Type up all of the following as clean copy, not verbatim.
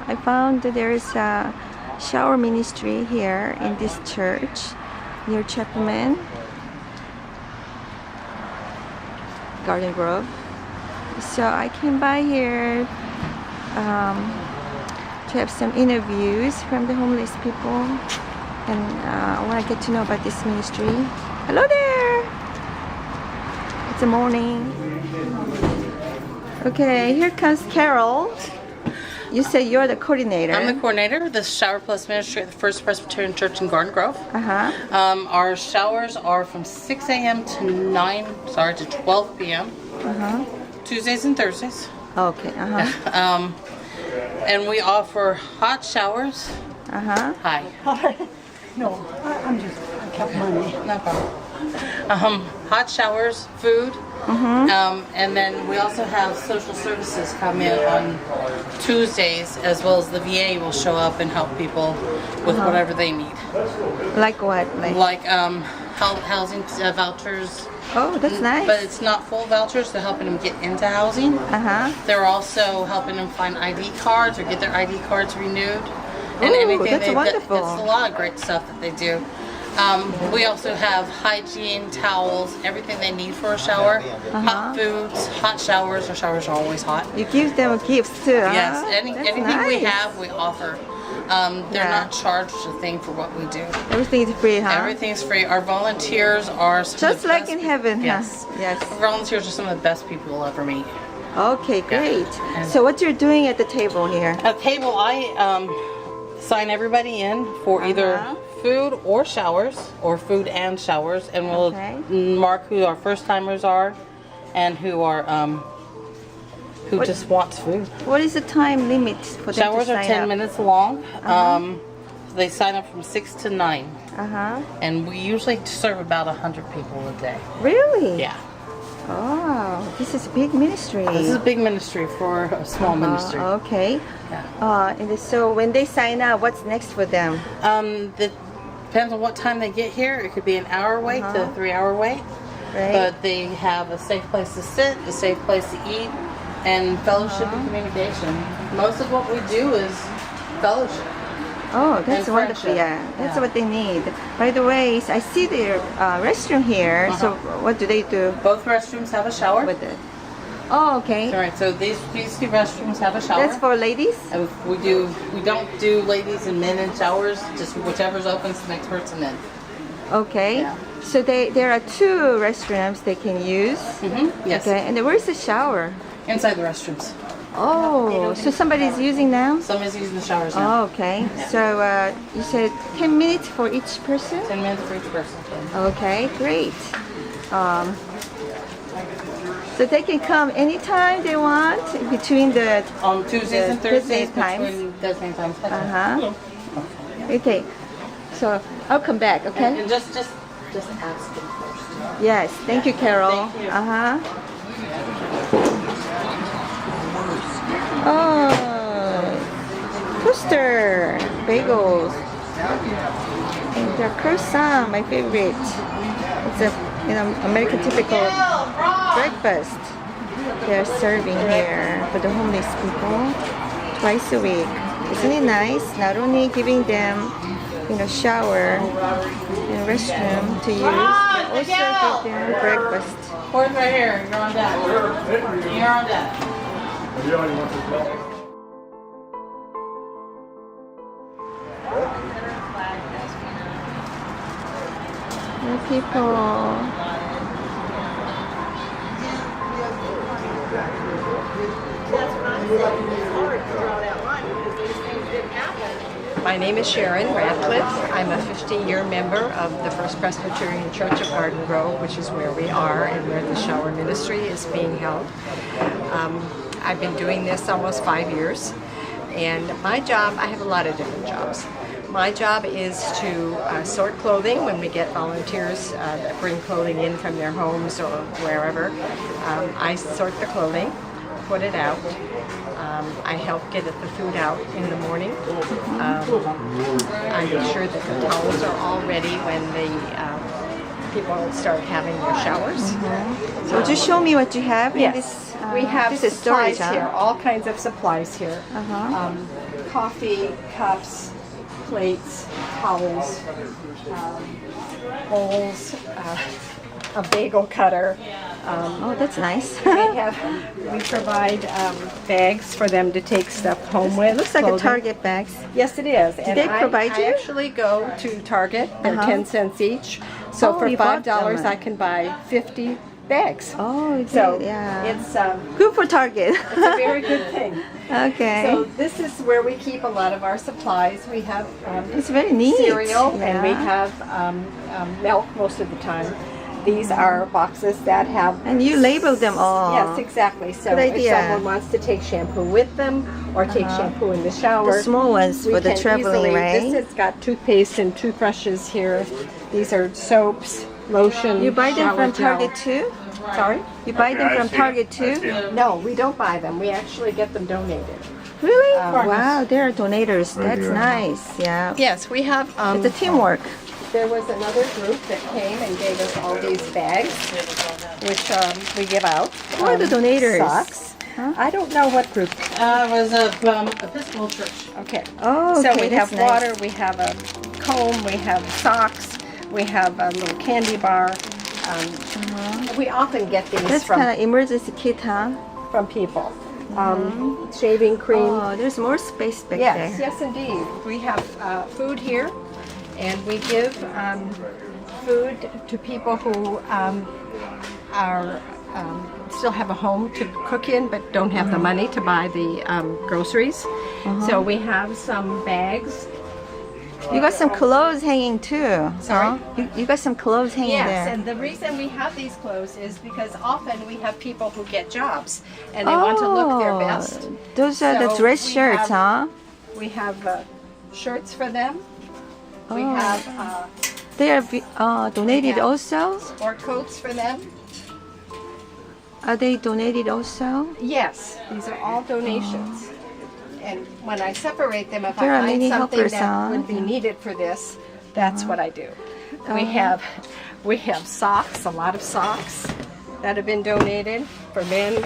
I found that there is a shower ministry here in this church near Chapman, Garden Grove. So I came by here to have some interviews from the homeless people, and I want to get to know about this ministry. Hello there! It's the morning. Okay, here comes Carol. You say you're the coordinator. I'm the coordinator of the Shower Plus Ministry at the First Presbyterian Church in Garden Grove. Our showers are from 6 a.m. to 12 p.m. Tuesdays and Thursdays. Okay. And we offer hot showers. Hi. No, I kept money. No problem. Hot showers, food. And then we also have social services come in on Tuesdays, as well as the VA will show up and help people with whatever they need. Like what? Like housing vouchers. Oh, that's nice. But it's not full vouchers. They're helping them get into housing. They're also helping them find ID cards or get their ID cards renewed. And ooh, that's wonderful. It's a lot of great stuff that they do. We also have hygiene, towels, everything they need for a shower. Hot foods, hot showers. Our showers are always hot. You give them gifts too, huh? Yes, anything nice. we have, we offer. They're not charged a thing for what we do. Everything is free, huh? Everything's free. Our volunteers are just like in heaven, yes. huh? Yes. Our volunteers are some of the best people you'll ever meet. Okay, great. So what you're doing at the table here? At the table, I sign everybody in for either food or showers, or food and showers, and we'll mark who our first timers are and who are who just wants food. What is the time limit for them to Showers sign are 10 up? minutes long. They sign up from 6 to 9. And we usually serve about 100 people a day. Really? Yeah. Oh, this is a big ministry. This is a big ministry for a small ministry. Okay. Yeah. And so when they sign up, what's next for them? Depends on what time they get here. It could be an hour wait to a 3-hour wait. Right. But they have a safe place to sit, a safe place to eat, and fellowship and communication. Most of what we do is fellowship. Oh, that's and wonderful. friendship. Yeah, that's what they need. By the way, I see their restroom here. So what do they do Both restrooms have a shower. with it? Oh, okay. All right, so these two restrooms have a shower. That's for ladies? And we don't do ladies and men in showers, just whichever's opens the next person in. Okay. Yeah. So there are 2 restrooms they can use. Yes. Okay. And where's the shower? Inside the restrooms. Oh, so somebody's using now? Somebody's using the showers now. Oh, okay. So you said 10 minutes for each person? 10 minutes for each person. Okay, great. So they can come anytime they want between the On Tuesdays and Thursdays times. between designated times. Okay. So I'll come back, okay? And just ask them first. Yes. Thank you, Carol. Thank you. Oh, toaster, bagels, and the croissant, my favorite. It's a American typical breakfast they're serving here for the homeless people twice a week. Isn't it nice? Not only giving them shower and restroom to use, but also give them breakfast. Fourth right here. You're on deck. You're on deck. More people. My name is Sharon Ratcliffe. I'm a 15-year member of the First Presbyterian Church of Garden Grove, which is where we are and where the shower ministry is being held. I've been doing this almost 5 years, and my job, I have a lot of different jobs. My job is to sort clothing when we get volunteers that bring clothing in from their homes or wherever. I sort the clothing, put it out. I help get the food out in the morning. I make sure that the towels are all ready when the people start having their showers. So would you show me what you have in Yes. this? We have this is storage, supplies here, all kinds of supplies here. coffee cups, plates, towels, bowls, a bagel cutter. Oh, that's nice. We provide bags for them to take stuff home with. Looks like a clothing. Target bags. Yes, it is. And they provide I you? actually go to Target. They're Uh-huh. 10 cents each. So Oh, for you bought $5, them. I can buy 50 bags. Oh, So yeah. it's Good for Target. a very good thing. Okay. So this is where we keep a lot of our supplies. We have It's very neat. cereal and we Yeah. have milk most of the time. These are boxes that have... And you label them all. Yes, exactly. So Good if idea. someone wants to take shampoo with them or take shampoo in the shower... The small ones we for the can traveling, easily, right? This has got toothpaste and toothbrushes here. These are soaps, lotion, You buy them shower from gel. Target too? Sorry? You buy them from Target too? No, we don't buy them. We actually get them donated. Really? Wow, they are donators. That's nice. Yeah. Yes, we have... It's a teamwork. There was another group that came and gave us all these bags, which we give out. Who are the donators? Socks. Huh? I don't know what group. It was a Episcopal church. Okay. Oh, So okay, we have that's nice. water, we have a comb, we have socks, we have a little candy bar. We often get these That's from, kind of emergency kit, huh? from people. Shaving cream. Oh, there's more space back Yes, there. yes, indeed. We have food here, and we give food to people who are still have a home to cook in, but don't have the money to buy the groceries. So we have some bags. You got some clothes hanging too. Sorry? Huh? You got some clothes hanging Yes, there. and the reason we have these clothes is because often we have people who get jobs and they want to look their best. Those are the So dress we shirts, have- huh? We have shirts for them. We Oh. have They are donated Yeah. also? sport coats for them. Are they donated also? Yes, these are all donations. And when I separate them, if There I are find many something helpers, that huh? would be needed for this, that's what I do. We have socks, a lot of socks that have been donated for men.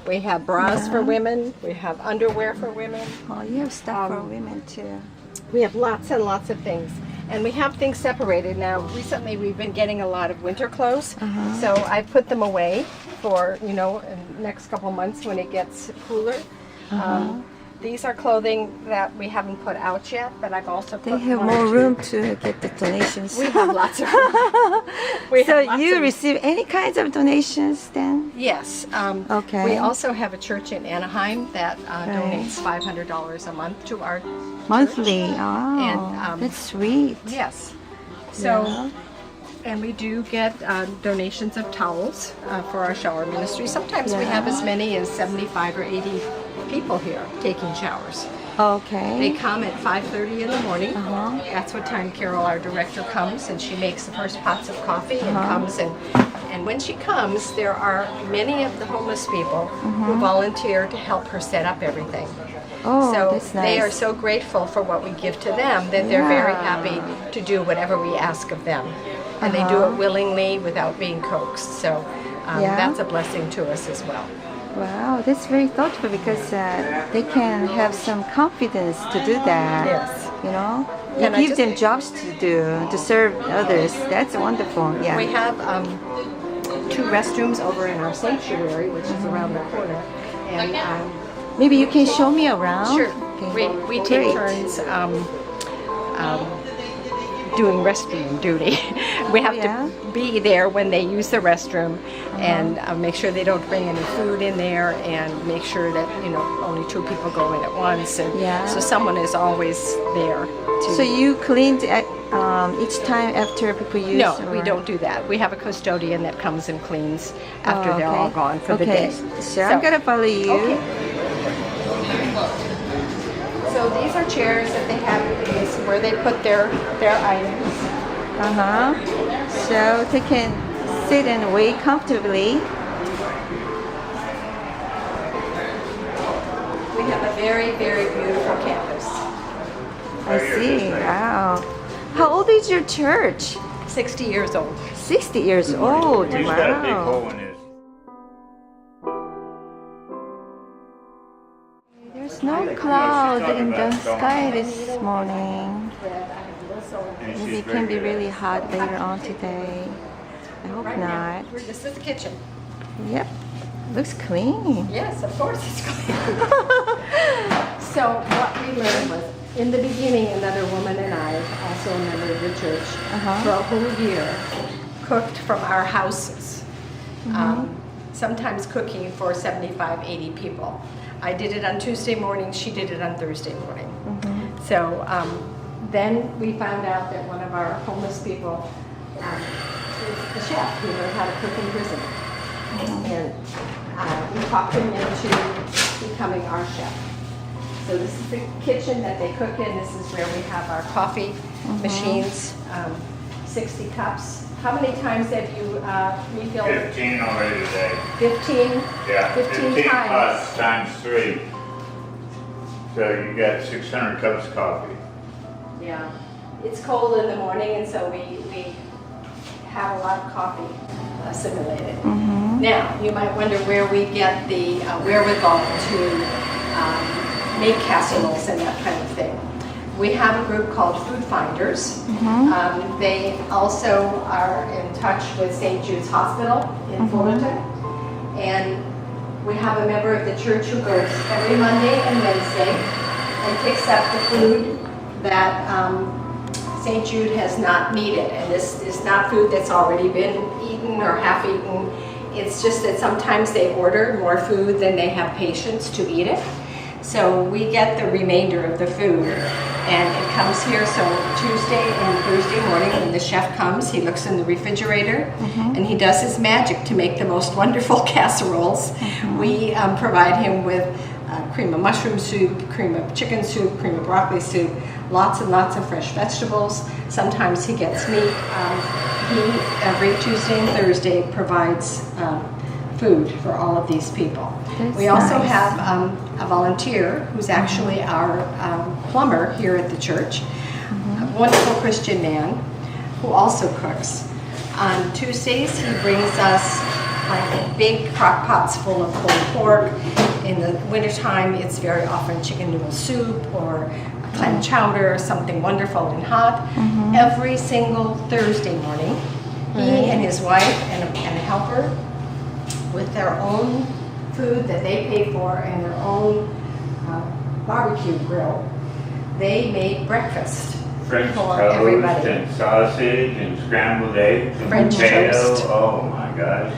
We have bras for women. We have underwear for women. Oh, you have stuff for women too. We have lots and lots of things. And we have things separated now. Recently we've been getting a lot of winter clothes. So I put them away for, in the next couple months when it gets cooler. These are clothing that we haven't put out yet, but I've also put They have one or more two. room to get the donations. We have lots of room. We So have lots you of- receive any kinds of donations then? Yes. Okay. We also have a church in Anaheim that donates $500 a month to our Monthly. Oh, And, that's sweet. Yes. So, Yeah. and we do get donations of towels for our shower ministry. Sometimes we have as many as 75 or 80 people here taking showers. They Okay. come at 5:30 in the morning. That's what time Carol, our director, comes, and she makes the first pots of coffee and comes and when she comes, there are many of the homeless people who volunteer to help her set up everything. Oh, So that's nice. they are so grateful for what we give to them that they're very happy to do whatever we ask of them. And they do it willingly without being coaxed. So that's a blessing to us as well. Wow, that's very thoughtful because they can have some confidence to do that. Yes. You know, you And I give just- them jobs to do, to serve others. That's wonderful. Yeah. We have 2 restrooms over in our sanctuary, which is around the corner. And Maybe you can show me around. sure, Okay. we take Great. turns doing restroom duty. We have yeah? to be there when they use the restroom and make sure they don't bring any food in there and make sure that only 2 people go in at once. And Yeah. so someone is always there. To, So you cleaned each time after people use? no, we or- don't do that. We have a custodian that comes and cleans after they're all okay. gone for the day. So I'm gonna follow you. Okay. So these are chairs that they have is where they put their items. So they can sit and wait comfortably. We have a very, very beautiful campus. I see. Wow. How old is your church? 60 years old. 60 years old. He's got a big Wow. hole in his. There's There's no cloud in the sky this morning. Maybe it can be really hot later on today. I hope not. This is the kitchen. Yep. Looks clean. Yes, of course it's clean. So what we learned was, in the beginning, another woman and I, also a member of the church, for a whole year, cooked from our houses. Sometimes cooking for 75, 80 people. I did it on Tuesday morning, she did it on Thursday morning. So then we found out that one of our homeless people is a chef who learned how to cook in prison. And we talked him into becoming our chef. So this is the kitchen that they cook in. This is where we have our coffee machines, 60 cups. How many times have you refilled? 15 already today. 15? Yeah, 15 times. times 3. So you got 600 cups of coffee. Yeah. It's cold in the morning, and so we have a lot of coffee assimilated. Now, you might wonder where we get the wherewithal to make casseroles and that kind of thing. We have a group called Food Finders. They also are in touch with St. Jude's Hospital in Fullerton. And we have a member of the church who goes every Monday and Wednesday and picks up the food that St. Jude has not needed. And this is not food that's already been eaten or half eaten. It's just that sometimes they order more food than they have patience to eat it. So we get the remainder of the food, and it comes here. So Tuesday and Thursday morning when the chef comes, he looks in the refrigerator and he does his magic to make the most wonderful casseroles. We provide him with cream of mushroom soup, cream of chicken soup, cream of broccoli soup, lots and lots of fresh vegetables. Sometimes he gets meat. He, every Tuesday and Thursday, provides food for all of these people. We also have a volunteer who's actually our plumber here at the church, a wonderful Christian man who also cooks. On Tuesdays, he brings us like big crock pots full of pulled pork. In the wintertime, it's very often chicken noodle soup or clam chowder or something wonderful and hot. Every single Thursday morning, he and his wife and a helper, with their own food that they pay for and their own barbecue grill, they made breakfast French for toast everybody. and sausage and scrambled eggs and French potato. toast. Oh my gosh.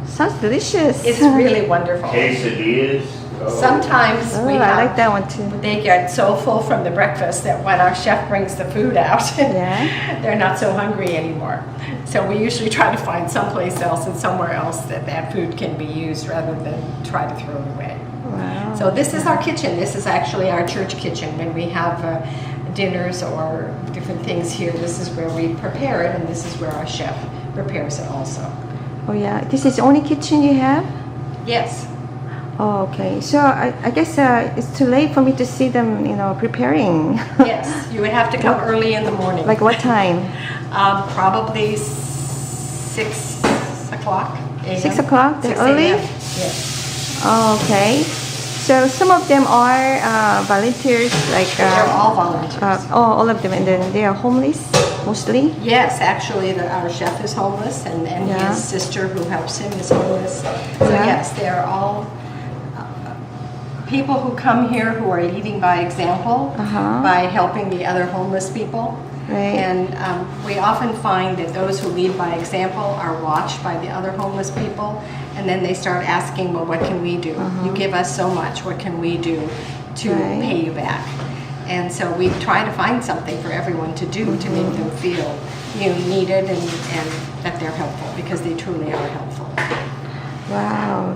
Sounds delicious. It's really wonderful. Quesadillas. Oh. Sometimes Oh, we I have, like that one too. they get so full from the breakfast that when our chef brings the food out, they're not so hungry anymore. So we usually try to find someplace else and somewhere else that food can be used rather than try to throw it away. Wow. So this is our kitchen. This is actually our church kitchen. When we have dinners or different things here, this is where we prepare it, and this is where our chef prepares it also. Oh yeah, this is the only kitchen you have? Yes. Oh, okay. So I guess it's too late for me to see them, preparing. Yes, you would have to come early in the morning. Like what time? Probably 6 o'clock a.m. 6 o'clock? That 6 early? a.m. Yes. Oh, okay. So some of them are volunteers, like They're all volunteers. all of them, and then they are homeless mostly. Yes, actually, our chef is homeless, and Yeah. his sister who helps him is homeless. So Yeah. yes, they are all people who come here who are leading by example, by helping the other homeless people. Right. And we often find that those who lead by example are watched by the other homeless people, and then they start asking, well, what can we do? You give us so much, what can we do to Right. pay you back? And so we try to find something for everyone to do to make them feel needed and that they're helpful, because they truly are helpful. Wow.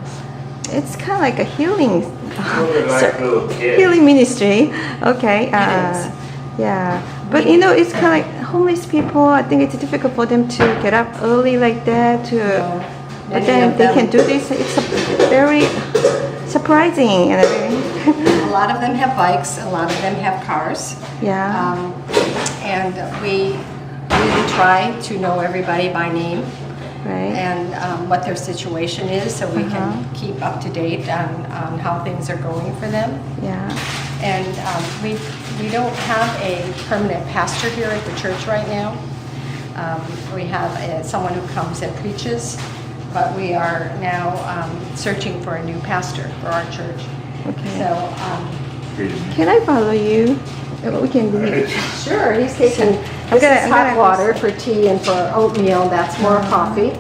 It's kind of like a healing, They're like little kids. healing ministry. Okay. is. Yeah. But it's kind of like homeless people. I think it's difficult for them to get up early like that. But Many then of they them- can do this. It's very surprising. A lot of them have bikes, a lot of them have cars. Yeah. And we really try to know everybody by name. Right. and what their situation is, so we can keep up to date on how things are going for them. Yeah. And we don't have a permanent pastor here at the church right now. We have someone who comes and preaches, but we are now searching for a new pastor for our church. Okay. So, Can I follow you? We can leave. sure, he's taking I'm gonna hot water for tea and for oatmeal. That's more coffee.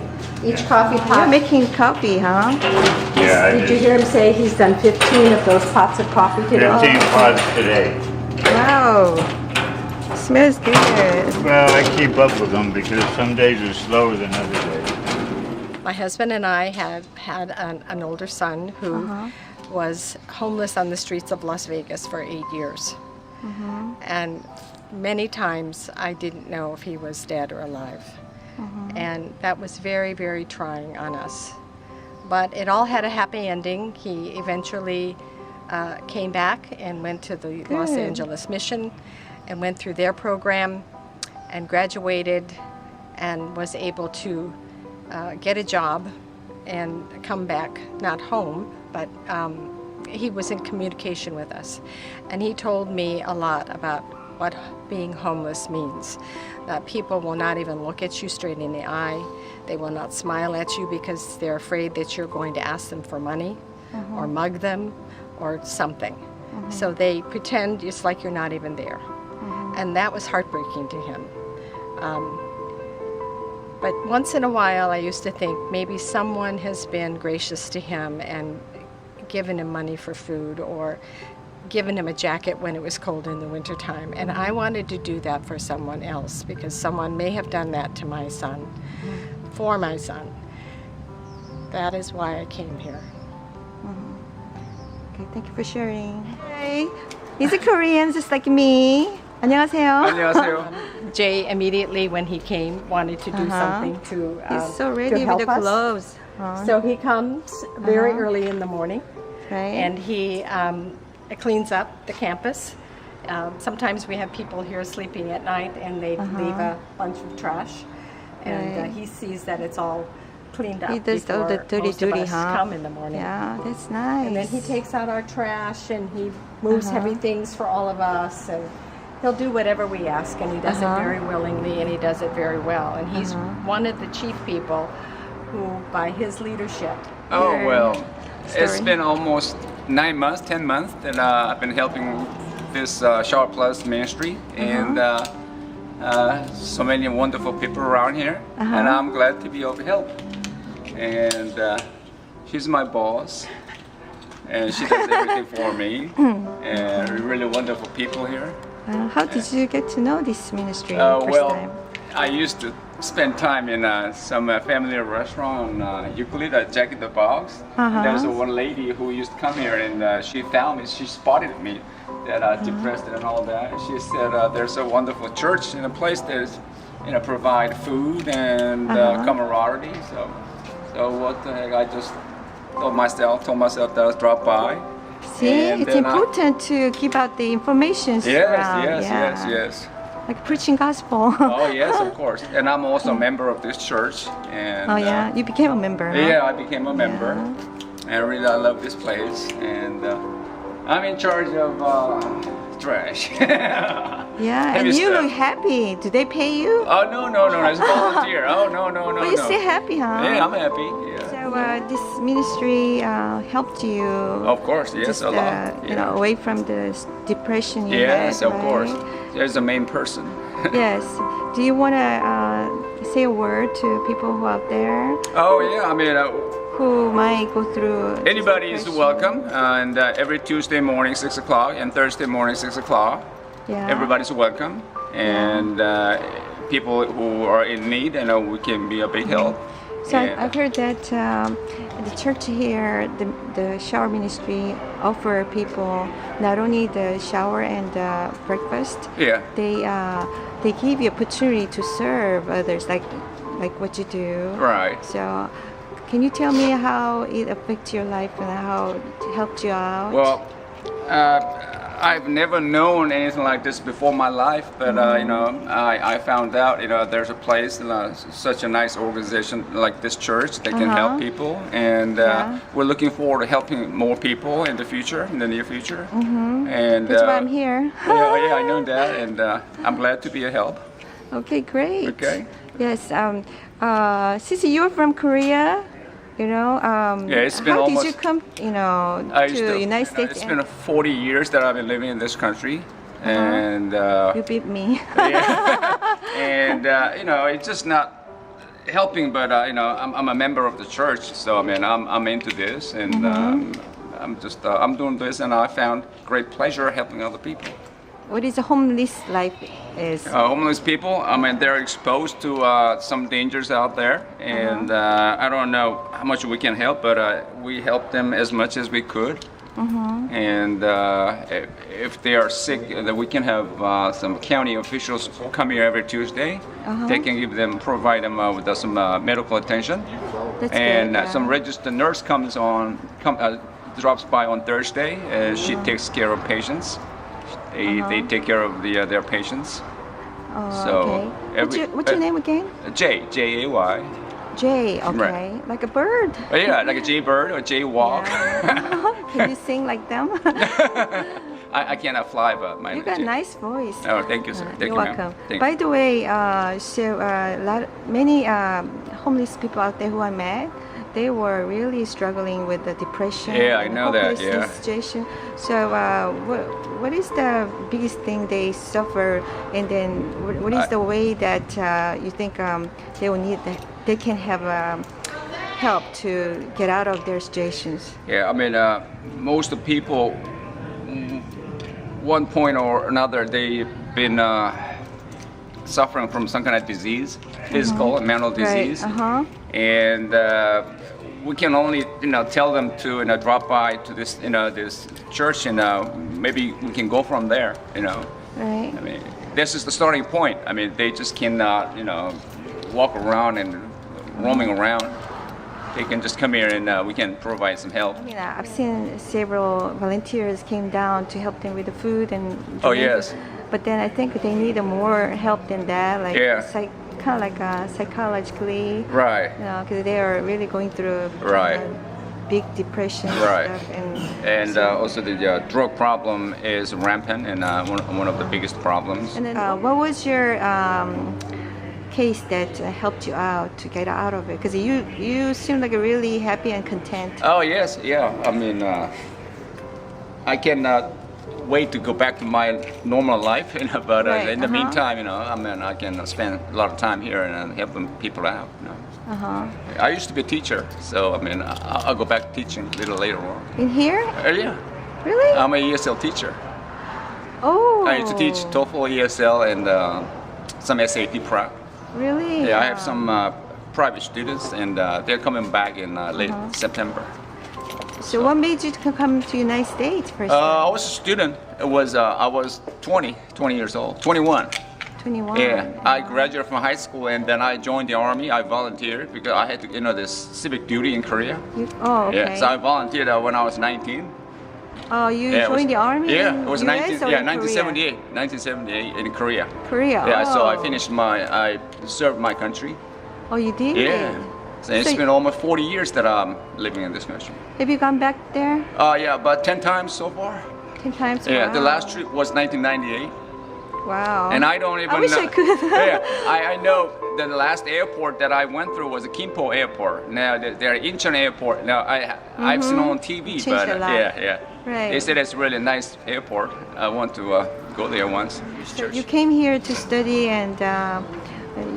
Each coffee You're pot. making coffee, huh? Yeah, I Did you did hear him say he's done 15 of those pots of coffee today? 15 pods today. Wow. Smells good. Well, I keep up with them because some days are slower than other days. My husband and I have had an older son who was homeless on the streets of Las Vegas for 8 years. And many times I didn't know if he was dead or alive. And that was very, very trying on us. But it all had a happy ending. He eventually came back and went to the Los Angeles Mission and went through their program and graduated and was able to get a job and come back, not home, but he was in communication with us. And he told me a lot about what being homeless means. That people will not even look at you straight in the eye. They will not smile at you because they're afraid that you're going to ask them for money or mug them or something. So they pretend it's like you're not even there. And that was heartbreaking to him. But once in a while, I used to think maybe someone has been gracious to him and given him money for food or given him a jacket when it was cold in the wintertime. And I wanted to do that for someone else because someone may have done that to my son, for my son. That is why I came here. Okay, thank you for sharing. Hey, he's a Korean just like me. 안녕하세요. 안녕하세요. Jay immediately when he came wanted to do something to He's so to ready with help the us. gloves. So he comes very early in the morning. Right. And he cleans up the campus. Sometimes we have people here sleeping at night and they leave a bunch of trash. And Right. he sees that it's all cleaned up He does all before the dirty most of duty, us huh? come in the morning. Yeah, that's nice. And then he takes out our trash and he moves heavy things for all of us. And he'll do whatever we ask, and he does it very willingly, and he does it very well. And he's one of the chief people who, by his leadership, Oh, well, it's Story. been almost 9 months, 10 months that I've been helping this Shower Plus ministry, and so many wonderful people around here, and I'm glad to be of help. And she's my boss, and she does everything for me, and really wonderful people here. How did you get to know this ministry first Well, time? I used to spend time in some family restaurant on Euclid at Jack in the Box. There's one lady who used to come here, and she found me. She spotted me that depressed and all that. She said there's a wonderful church in a place that's provide food and camaraderie. So what the heck? I just told myself that I'll drop by. See, and it's then important to give out the information around. Yes. Like preaching gospel. Oh yes, of course. And I'm also a member of this church. And Oh yeah, you became a member. Huh? yeah, I became a member. And really, I love this place. And I'm in charge of trash. Yeah, Heavy and you stuff. look happy. Do they pay you? Oh no, it's volunteer. Oh no. But you stay happy, huh? Yeah, I'm happy. Yeah. So this ministry helped you. Of course, yes, just, a lot. You know, away from the depression you Yes, had, of course. right? There's the main person. Yes. Do you want to say a word to people who are out there Oh yeah, I mean. who might go through? this Anybody is depression? welcome, and every Tuesday morning 6 o'clock and Thursday morning 6 o'clock. Yeah. Everybody's welcome, and people who are in need, we can be a big help. So And- I've heard that the church here, the shower ministry, offer people not only the shower and the breakfast. Yeah. They give you opportunity to serve others, like what you do. Right. So, can you tell me how it affects your life and how it helped you out? Well, I've never known anything like this before my life, but you know, I found out, you know, there's a place, such a nice organization like this church that can help people, and we're looking forward to helping more people in the future, in the near future. And That's why I'm here. yeah, I know that, and I'm glad to be a help. Okay, great. Okay. Yes. Since you're from Korea, you know, Yeah, it's been how almost. did you come, you know, to United States? It's been 40 years that I've been living in this country, and You beat me. and you know, it's just not helping, but you know, I'm a member of the church, so I mean, I'm into this, and I'm doing this, and I found great pleasure helping other people. What is a homeless life is? Homeless people, I mean, they're exposed to some dangers out there, and I don't know how much we can help, but we help them as much as we could. And if they are sick, that we can have some county officials come here every Tuesday. They can provide them with some medical attention. That's And good, some registered nurse drops by on Thursday. She takes care of patients. They take care of their patients. Okay. What's your name again? J-A-Y. Jay. Okay. Right. Like a bird. Oh, yeah, like a J-bird or J-walk. Can you sing like them? I cannot fly, but my You got a nice voice. Oh, thank you, sir. Thank You're you, ma'am. welcome. Thank By you. the way, many homeless people out there who I met, they were really struggling with the depression. Yeah, I and know that, hopelessness yeah. situation. So, what is the biggest thing they suffer, and then what is the way that you think they will need they can have help to get out of their situations? Yeah, I mean, most of the people, one point or another, they've been suffering from some kind of disease, physical and mental disease, and we can only, tell them to, drop by to this, this church, and maybe we can go from there, Right. I mean, this is the starting point. I mean, they just cannot, walk around and roaming around. They can just come here and we can provide some help. I mean, I've seen several volunteers came down to help them with the food and Oh, drink. yes. But then I think they need more help than that, like Yeah. kind of like psychologically, Right. because they are really going through Right. big depression Right. and stuff. And also the drug problem is rampant and one of the biggest problems. And then, what was your case that helped you out to get out of it? Because you seem like a really happy and content. Oh yes, yeah. I mean, I cannot wait to go back to my normal life, but Right, in the meantime, I mean, I can spend a lot of time here and helping people out. I used to be a teacher, so I mean, I'll go back to teaching a little later on. In here? Yeah, Really? I'm a ESL teacher. Oh. I used to teach TOEFL, ESL, and some SAT prep. Really? Yeah, I have some private students, and they're coming back in late September. So what made you to come to United States first? I was a student. I was 20 years old, 21. 21. Yeah, I graduated from high school, and then I joined the army. I volunteered because I had to, this civic duty in Korea. Oh, okay. Yeah, so I volunteered when I was 19. Oh, you Yeah, joined the army Yeah, in it was US 1978. or 1978 in Korea. Korea? Yeah, so I Oh. finished I served my country. Oh, you did? Yeah. So it's So been almost 40 years that I'm living in this country. Have you gone back there Yeah, about 10 times so far. 10 times? Yeah, the Wow. last trip was 1998. Wow. And I don't even I wish know. I could. Yeah, I know that the last airport that I went through was a Gimpo airport. Now they're Incheon airport. Now I've seen on TV, Changed but a lot. yeah. Right. They said it's a really nice airport. I want to go there once. So you came here to study, and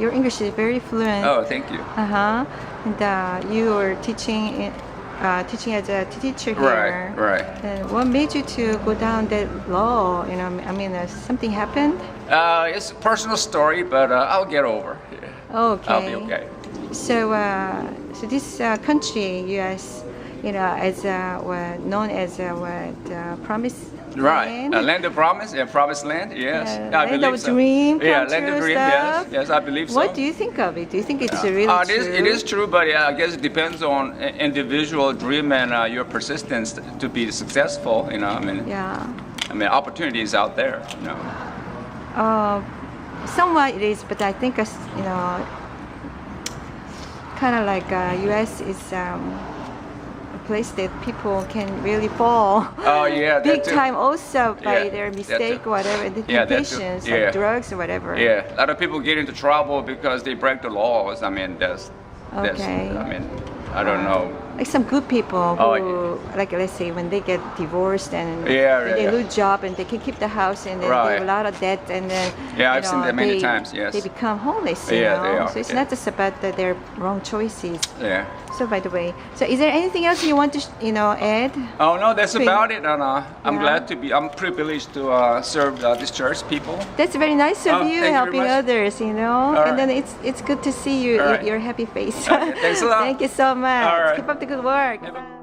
your English is very fluent. Oh, thank you. And you were teaching as a teacher here. Right. And what made you to go down that law? I mean, something happened. It's a personal story, but I'll get over. Yeah. Okay. I'll be okay. So, so this country, U.S., as known as promise. Right, land of promise, promised land. Yes, I land believe of so. dream. Yeah, come land of true dream. stuff. Yes, I believe so. What do you think of it? Do you think it's really It is true? true, but I guess it depends on individual dream and your persistence to be successful. I mean. Yeah. I mean, opportunities out there, you know. Somewhat it is, but I think you know, kind of like U.S. is a place that people can really fall. Oh yeah, big that too. time also by Yeah, their that mistake, too. whatever, the Yeah, that too. temptations, Yeah. like drugs or whatever. Yeah, a lot of people get into trouble because they break the laws. I mean, that's Okay. I mean, I don't know. Like some good people who, Oh, like let's say when they get divorced and Yeah, they yeah. lose job and they can keep the house and then they Right. have a lot of debt and then Yeah, you I've seen know, that many they- times, yes. they become homeless. You Yeah, know? they are, So it's yeah. not just about their wrong choices. Yeah. So by the way, so is there anything else you want to you know add? Oh no, that's Sweet. about it. And I'm Yeah. glad to be. I'm privileged to serve this church people. That's very nice of Oh, you thank you very helping much. others, you know. All And then right. it's good to see you All with right. your happy face. Okay, thanks a lot. Thank you so much. All right. Keep up the good work. Yeah, bye.